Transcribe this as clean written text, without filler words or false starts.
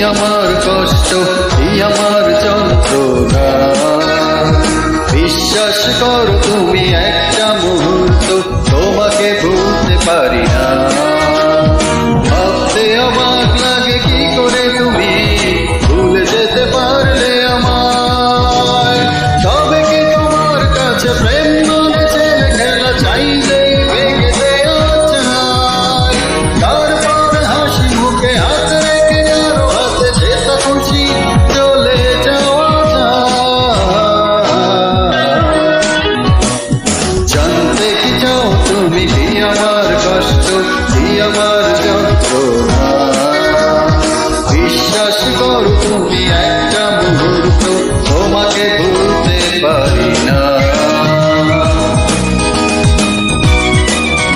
আমার কষ্ট, কি আমার যন্ত্রণা। বিশ্বাস করো তুমি একটা মুহূর্ত তোমাকে ভুলতে পারি না। ভাবতে অবাক লাগে কি করে তুমি ভুলে যেতে পারলে আমায়। তবে কি তোমার কাছে প্রেম মানে ছেলে খেলা, চাইলেই ভেঙে দেওয়া যায়। তারপরে হাসি মুখে হাত রেখে আরো হাতে যেটা খুশি চলে যাওয়া যায়। জানতে কি চাও তুমি কি আমার কষ্ট, কি আমার